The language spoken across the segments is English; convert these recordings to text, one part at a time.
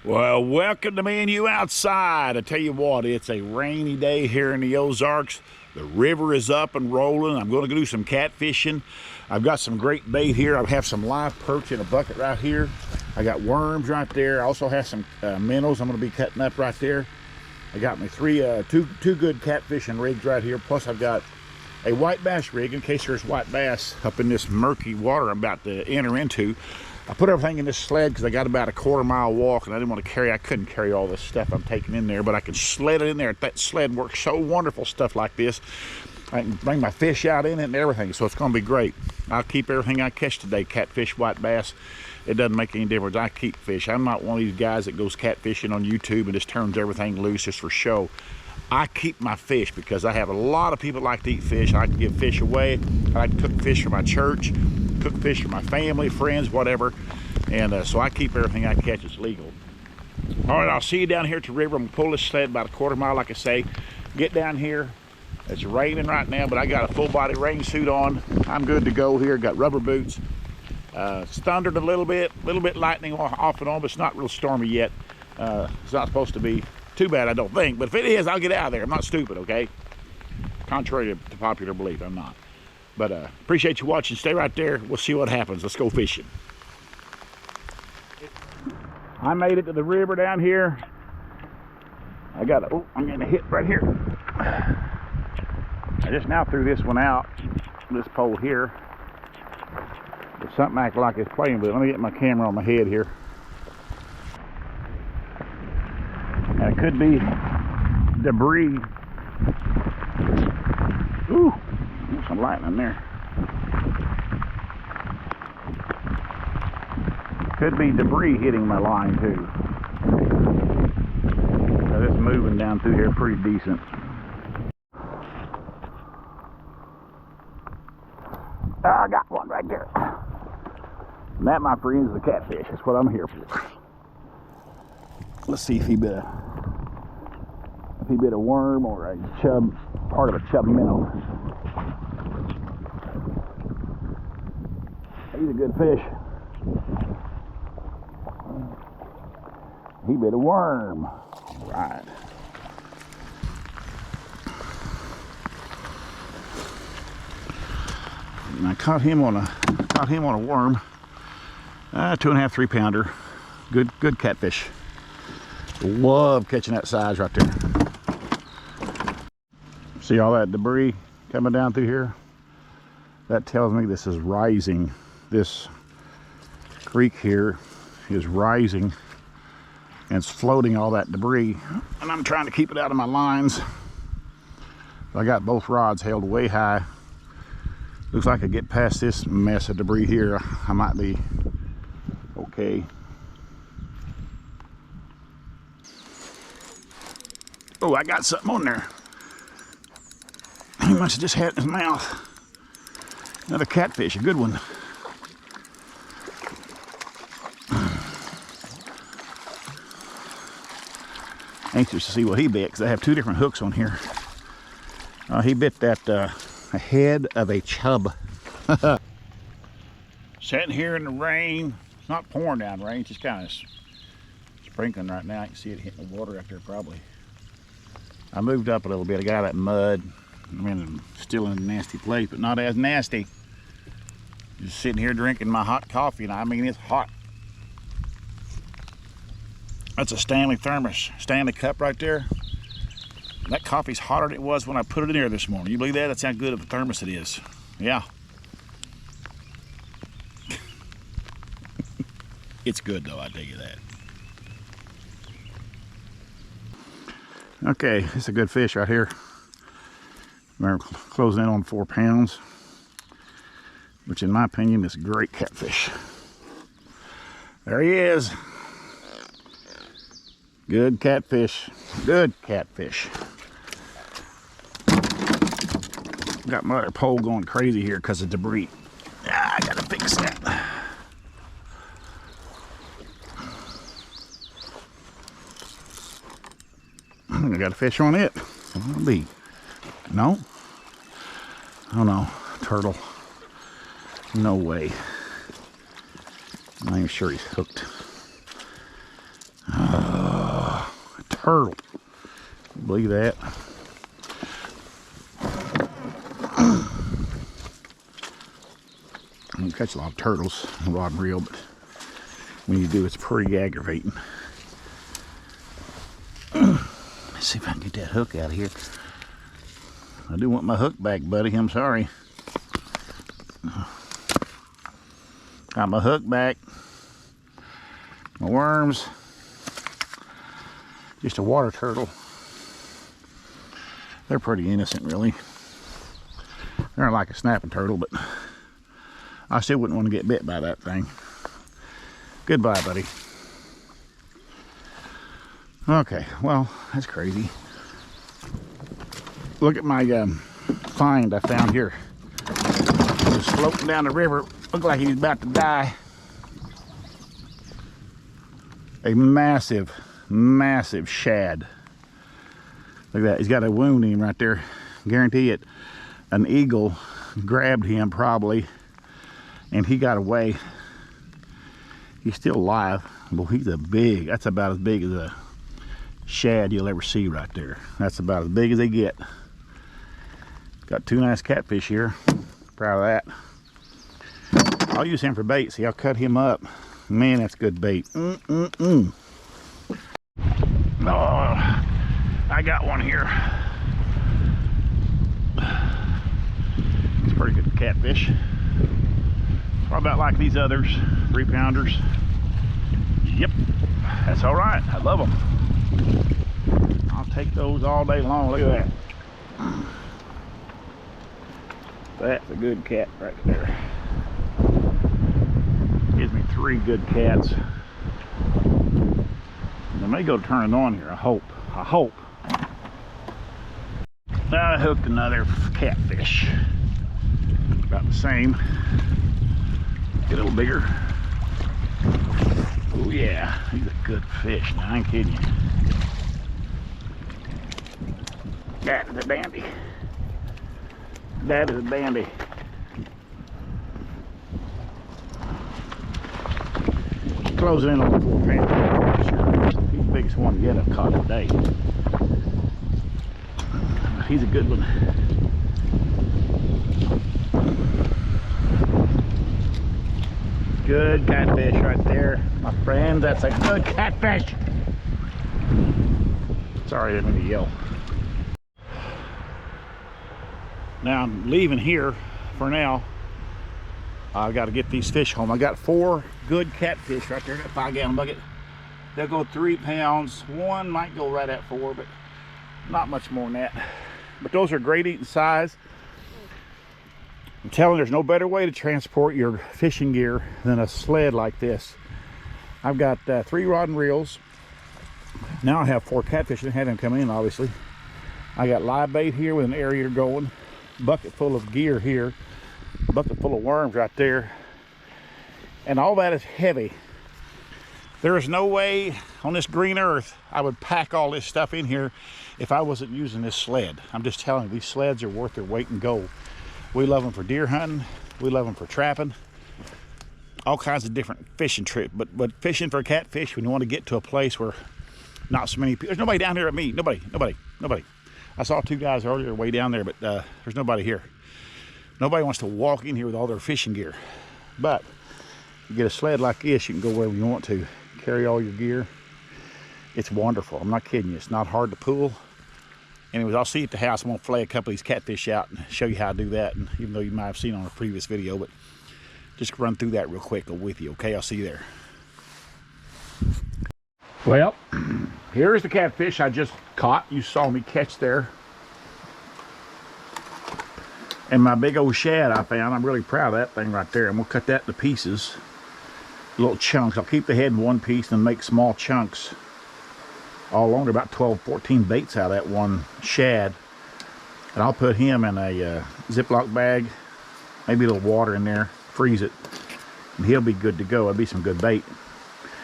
Well, welcome to me and you outside. I tell you what, it's a rainy day here in the Ozarks. The river is up and rolling. I'm going to go do some catfishing. I've got some great bait here. I have some live perch in a bucket right here. I got worms right there. I also have some minnows I'm going to be cutting up right there. I got me two good catfishing rigs right here. Plus I've got a white bass rig in case there's white bass up in this murky water I'm about to enter into. I put everything in this sled because I got about a quarter-mile walk and I didn't want to carry. I couldn't carry all this stuff I'm taking in there, but I can sled it in there. That sled works so wonderful, stuff like this. I can bring my fish out in it and everything, so it's going to be great. I'll keep everything I catch today, catfish, white bass. It doesn't make any difference. I keep fish. I'm not one of these guys that goes catfishing on YouTube and just turns everything loose just for show. I keep my fish because I have a lot of people that like to eat fish. I like to give fish away. I like to cook fish for my church, cook fish for my family, friends, whatever. And so I keep everything I catch. It's legal. All right, I'll see you down here at the river. I'm going to pull this sled about a quarter-mile, like I say. Get down here. It's raining right now, but I got a full-body rain suit on. I'm good to go here. Got rubber boots. It's thundered a little bit lightning off and on, but it's not real stormy yet. It's not supposed to be too bad, I don't think, but if it is, I'll get out of there. I'm not stupid, okay? Contrary to popular belief, I'm not. But appreciate you watching. Stay right there. We'll see what happens. Let's go fishing. I made it to the river down here. I'm getting a hit right here. I just now threw this one out, this pole here. There's something acting like it's playing with it. Let me get my camera on my head here. And it could be debris. Ooh, there's some lightning there. Could be debris hitting my line too. So it's moving down through here pretty decent. I got one right there. And that, my friends, is a catfish. That's what I'm here for. Let's see if he bit a worm or a chub, part of a chub minnow. He's a good fish. He bit a worm. Right. And I caught him on a worm. 2.5, 3 pounder. Good catfish. Love catching that size right there. See all that debris coming down through here? That tells me this is rising. This creek here is rising and it's floating all that debris. And I'm trying to keep it out of my lines. I got both rods held way high. Looks like I get past this mess of debris here, I might be okay. Oh, I got something on there. He must have just had it in his mouth. Another catfish, a good one. Anxious to see what he bit because I have 2 different hooks on here. He bit that head of a chub. Sitting here in the rain. It's not pouring down rain, it's just kind of sprinkling right now. You can see it hitting the water out there probably. I moved up a little bit. I got that mud. I mean, I'm still in a nasty place, but not as nasty. Just sitting here drinking my hot coffee, and I mean, it's hot. That's a Stanley thermos, Stanley cup right there. That coffee's hotter than it was when I put it in there this morning. You believe that? That's how good of a thermos it is. Yeah. It's good though, I tell you that. Okay, it's a good fish right here. We're closing in on 4 pounds, which in my opinion is a great catfish. There he is. Good catfish. Good catfish. Got my other pole going crazy here because of debris. I gotta fix that. I got a fish on it. What'll it be? No? Oh no, turtle. No way. I'm not even sure he's hooked. turtle. Believe that. I don't catch a lot of turtles on rod and reel, but when you do, it's pretty aggravating. Let's see if I can get that hook out of here. I do want my hook back, buddy. I'm sorry. Got my hook back. My worms. Just a water turtle. They're pretty innocent, really. They're not like a snapping turtle, but I still wouldn't want to get bit by that thing. Goodbye, buddy. Okay, well, that's crazy. Look at my find I found here. He was floating down the river. Looked like he was about to die. A massive, massive shad. Look at that. He's got a wound in him right there. Guarantee it. An eagle grabbed him probably, and he got away. He's still alive. Well, he's that's about as big as a shad you'll ever see right there. That's about as big as they get. Got two nice catfish here. Proud of that. I'll use him for bait. See, I'll cut him up. Man, that's good bait. Oh, I got one here. It's a pretty good catfish. Probably about like these others, 3-pounders. Yep, that's all right. I love them. I'll take those all day long. Look at that. That's a good cat right there. Gives me 3 good cats. I may go turn it on here. I hope. I hooked another catfish. About the same. Get a little bigger. Oh yeah, he's a good fish. Now I ain't kidding you. That is a dandy. That is a dandy. Closing in on the 4-pounder. He's the biggest one yet I've caught today. He's a good one. Good catfish right there, my friend. That's a good catfish. Sorry, I didn't mean to yell. Now I'm leaving here for now. I've got to get these fish home. I got 4 good catfish right there in that 5-gallon bucket. They'll go 3 pounds. One might go right at 4, but not much more than that. But those are great eating size. I'm telling you, there's no better way to transport your fishing gear than a sled like this. I've got 3 rod and reels. Now I have 4 catfish. I didn't have them come in, obviously. I got live bait here with an aerator going. Bucket full of gear here. Bucket full of worms right there. And all that is heavy. There is no way on this green earth I would pack all this stuff in here if I wasn't using this sled. I'm just telling you, these sleds are worth their weight in gold. We love them for deer hunting. We love them for trapping. All kinds of different fishing trips. But fishing for catfish, when you want to get to a place where not so many people, there's nobody down here at me. Nobody. I saw 2 guys earlier way down there, but there's nobody here. Nobody wants to walk in here with all their fishing gear. But you get a sled like this, you can go wherever you want to. Carry all your gear. It's wonderful. I'm not kidding you. It's not hard to pull. Anyways, I'll see you at the house. I'm going to flay a couple of these catfish out and show you how to do that. And even though you might have seen on a previous video, but just run through that real quick with you, okay? I'll see you there. Well, here's the catfish I just caught. You saw me catch there. And my big old shad I found. I'm really proud of that thing right there. I'm going to cut that into pieces. Little chunks. I'll keep the head in one piece and make small chunks all along. There about 12, 14 baits out of that one shad. And I'll put him in a Ziploc bag, maybe a little water in there, freeze it, and he'll be good to go. It'll be some good bait.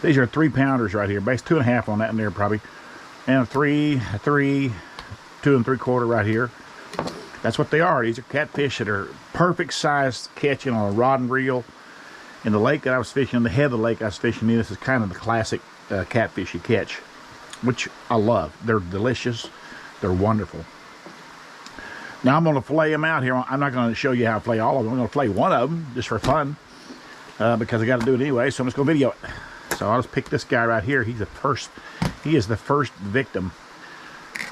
These are 3-pounders right here, base 2.5 on that in there probably, and a 3, 2 3/4 right here. That's what they are. These are catfish that are perfect size catching on a rod and reel. In the lake that I was fishing, the head of the lake I was fishing in, this is kind of the classic catfish you catch. which I love. They're delicious. They're wonderful. Now I'm going to fillet them out here. I'm not going to show you how to fillet all of them. I'm going to fillet one of them just for fun because I got to do it anyway. So I'm just going to video it. So I'll just pick this guy right here. He's the first. He is the first victim.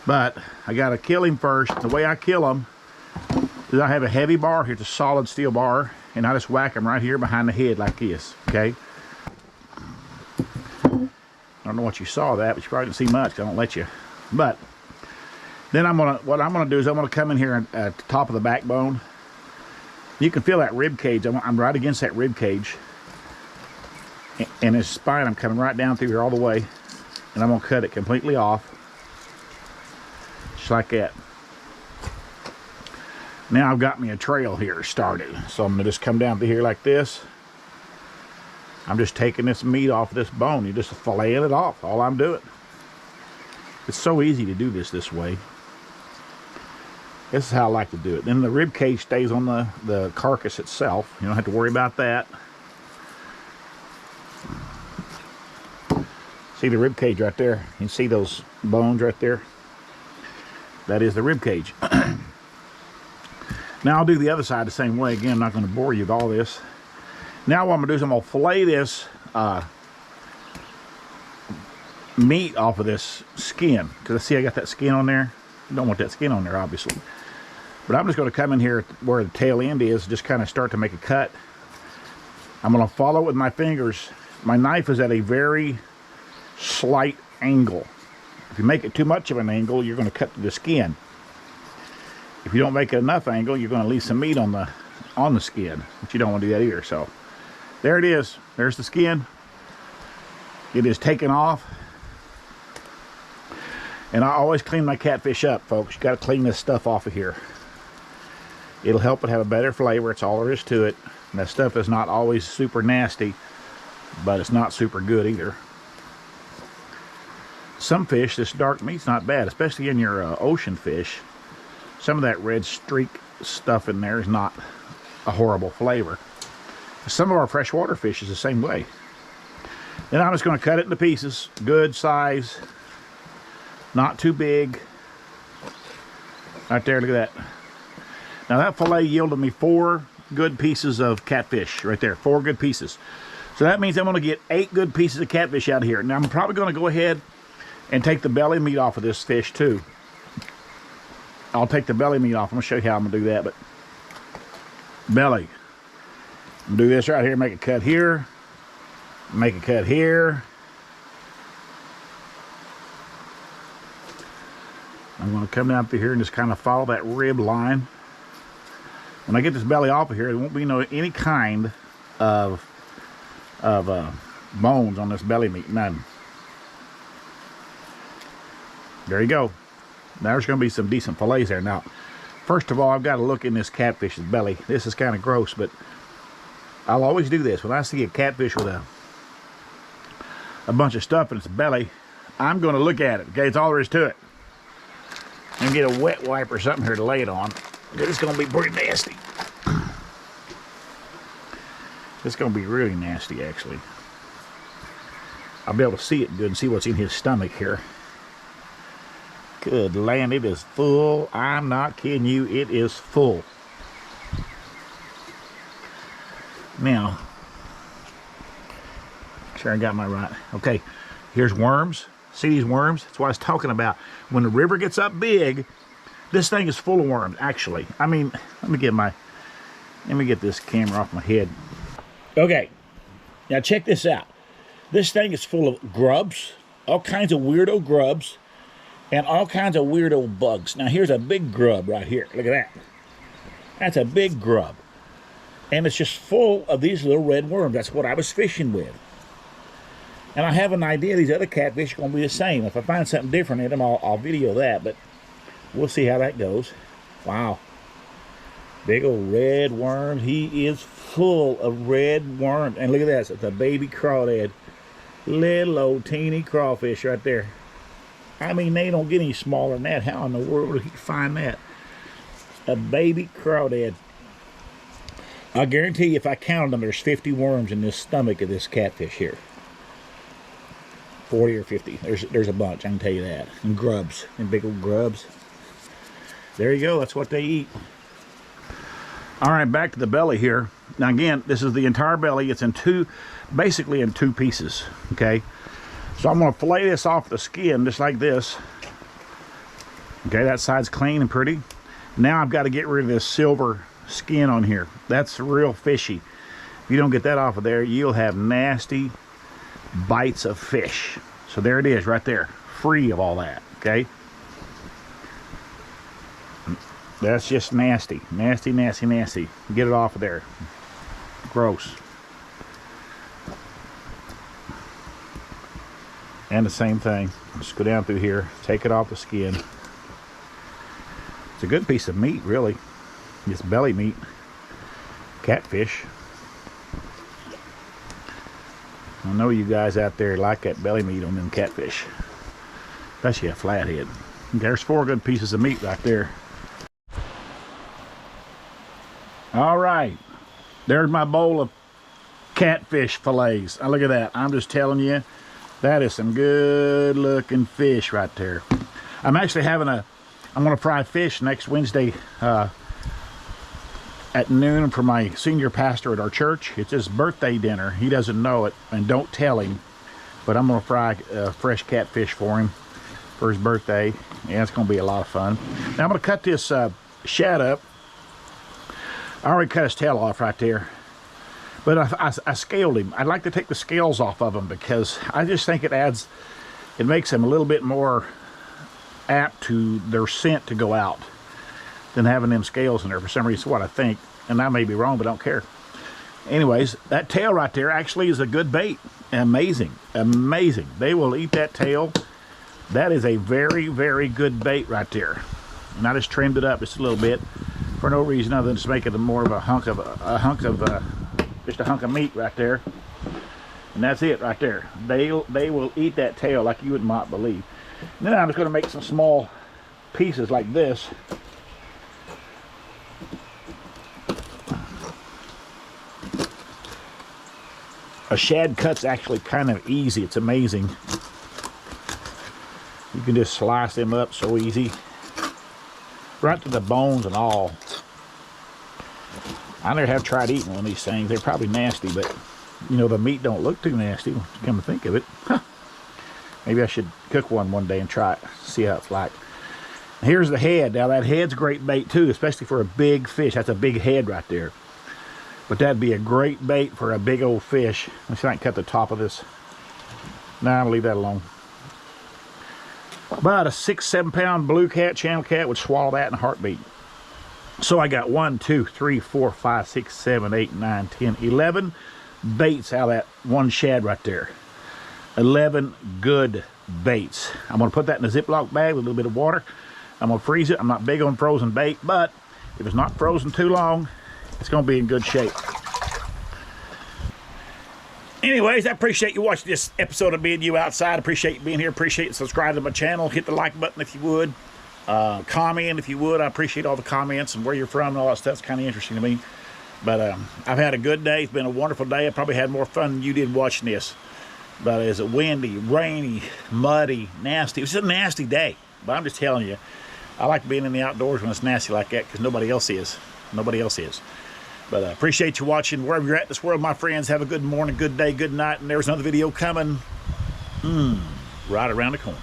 But I got to kill him first. The way I kill him is I have a heavy bar here. It's a solid steel bar, and I just whack him right here behind the head like this. Okay. I don't know what you saw that, but you probably didn't see much. I don't let you. But then what I'm gonna do is I'm gonna come in here at the top of the backbone. You can feel that rib cage. I'm right against that rib cage, and his spine. I'm coming right down through here all the way, and I'm gonna cut it completely off, just like that. Now I've got me a trail here started, so I'm gonna just come down through here like this. I'm just taking this meat off this bone. You're just filleting it off. All I'm doing. It's so easy to do this way. This is how I like to do it. Then the rib cage stays on the carcass itself. You don't have to worry about that. See the rib cage right there? You can see those bones right there? That is the rib cage. Now I'll do the other side the same way. Again, I'm not going to bore you with all this. Now what I'm going to do is I'm going to fillet this meat off of this skin. Because I see I got that skin on there. You don't want that skin on there, obviously. But I'm just going to come in here where the tail end is, just kind of start to make a cut. I'm going to follow it with my fingers. My knife is at a very slight angle. If you make it too much of an angle, you're going to cut the skin. If you don't make it enough angle, you're going to leave some meat on the skin, but you don't want to do that either. So there it is. There's the skin. It is taken off. And I always clean my catfish up, folks. You got to clean this stuff off of here. It'll help it have a better flavor. It's all there is to it. And that stuff is not always super nasty, but it's not super good either. Some fish, this dark meat's not bad, especially in your ocean fish. Some of that red streak stuff in there is not a horrible flavor. Some of our freshwater fish is the same way. Then I'm just going to cut it into pieces. Good size. Not too big. Right there, look at that. Now that fillet yielded me 4 good pieces of catfish right there. 4 good pieces. So that means I'm going to get 8 good pieces of catfish out of here. Now I'm probably going to go ahead and take the belly meat off of this fish too. I'll take the belly meat off. I'm going to show you how I'm going to do that. But belly. I'm going to do this right here. Make a cut here. Make a cut here. I'm going to come down through here and just kind of follow that rib line. When I get this belly off of here, there won't be any kind of bones on this belly meat. None. There you go. Now there's going to be some decent fillets there. Now, first of all, I've got to look in this catfish's belly. This is kind of gross, but I'll always do this. When I see a catfish with a bunch of stuff in its belly, I'm going to look at it. Okay, it's all there is to it. And get a wet wipe or something here to lay it on. It's going to be pretty nasty. It's going to be really nasty, actually. I'll be able to see it good and see what's in his stomach here. Good land, it is full. I'm not kidding you, it is full. Now, make sure I got my right. Okay, here's worms. See these worms? That's what I was talking about. When the river gets up big, this thing is full of worms, actually. I mean, let me get this camera off my head. Okay, now check this out. This thing is full of grubs, all kinds of weirdo grubs, and all kinds of weirdo bugs. Now here's a big grub right here. Look at that. That's a big grub. And it's just full of these little red worms. That's what I was fishing with. And I have an idea these other catfish are going to be the same. If I find something different in them, I'll video that. But we'll see how that goes. Wow. Big old red worm. He is full of red worms. And look at that. It's a baby crawdad. Little old teeny crawfish right there. I mean, they don't get any smaller than that. How in the world would he find that? A baby crawdad. I guarantee you, if I counted them, there's 50 worms in this stomach of this catfish here. 40 or 50. There's a bunch, I can tell you that. And grubs, and big old grubs. There you go, that's what they eat. All right, back to the belly here. Now again, this is the entire belly. It's in two, basically in two pieces, okay? So I'm gonna fillet this off the skin just like this. Okay, that side's clean and pretty. Now I've got to get rid of this silver skin on here. That's real fishy. If you don't get that off of there, you'll have nasty bites of fish. So there it is right there, free of all that, okay? That's just nasty, nasty, nasty, nasty. Get it off of there. Gross. And the same thing, just go down through here, take it off the skin. It's a good piece of meat, really. It's belly meat. Catfish. I know you guys out there like that belly meat on them catfish. Especially a flathead. There's 4 good pieces of meat right there. All right. There's my bowl of catfish fillets. Now look at that. I'm just telling you, that is some good looking fish right there. I'm actually having I'm gonna fry fish next Wednesday at noon for my senior pastor at our church. It's his birthday dinner. He doesn't know it, and don't tell him, but I'm gonna fry fresh catfish for him for his birthday. Yeah, it's gonna be a lot of fun. Now I'm gonna cut this shad up. I already cut his tail off right there, but I scaled him. I'd like to take the scales off of him because I just think it makes them a little bit more apt to their scent to go out than having them scales in there for some reason, what I think. And I may be wrong, but I don't care. Anyways, that tail right there actually is a good bait. Amazing, amazing. They will eat that tail. That is a very, very good bait right there. And I just trimmed it up just a little bit for no reason other than to make it more of a hunk of just a hunk of meat right there. And that's it right there. They will eat that tail like you would not believe. And then I'm just going to make some small pieces like this. A shad cut's actually kind of easy. It's amazing. You can just slice them up so easy. Right to the bones and all. I never have tried eating one of these things. They're probably nasty, but you know, the meat don't look too nasty, come to think of it. Huh. Maybe I should cook one day and try it, see how it's like. Here's the head. Now that head's great bait too, especially for a big fish. That's a big head right there. But that'd be a great bait for a big old fish. Let's see if I can cut the top of this. Nah, I'll leave that alone. About a 6-7 pound blue cat, channel cat would swallow that in a heartbeat. So I got 1, 2, 3, 4, 5, 6, 7, 8, 9, 10, 11 baits out of that one shad right there. 11 good baits. I'm going to put that in a Ziploc bag with a little bit of water. I'm going to freeze it. I'm not big on frozen bait, but if it's not frozen too long, it's going to be in good shape. Anyways, I appreciate you watching this episode of Being You Outside. Appreciate you being here. Appreciate you subscribing to my channel. Hit the like button if you would. Comment if you would. I appreciate all the comments and where you're from and all that stuff. It's kind of interesting to me. But I've had a good day. It's been a wonderful day. I probably had more fun than you did watching this. But it's a windy, rainy, muddy, nasty. It was a nasty day. But I'm just telling you, I like being in the outdoors when it's nasty like that because nobody else is. Nobody else is. But I appreciate you watching wherever you're at in this world, my friends. Have a good morning, good day, good night. And there's another video coming right around the corner.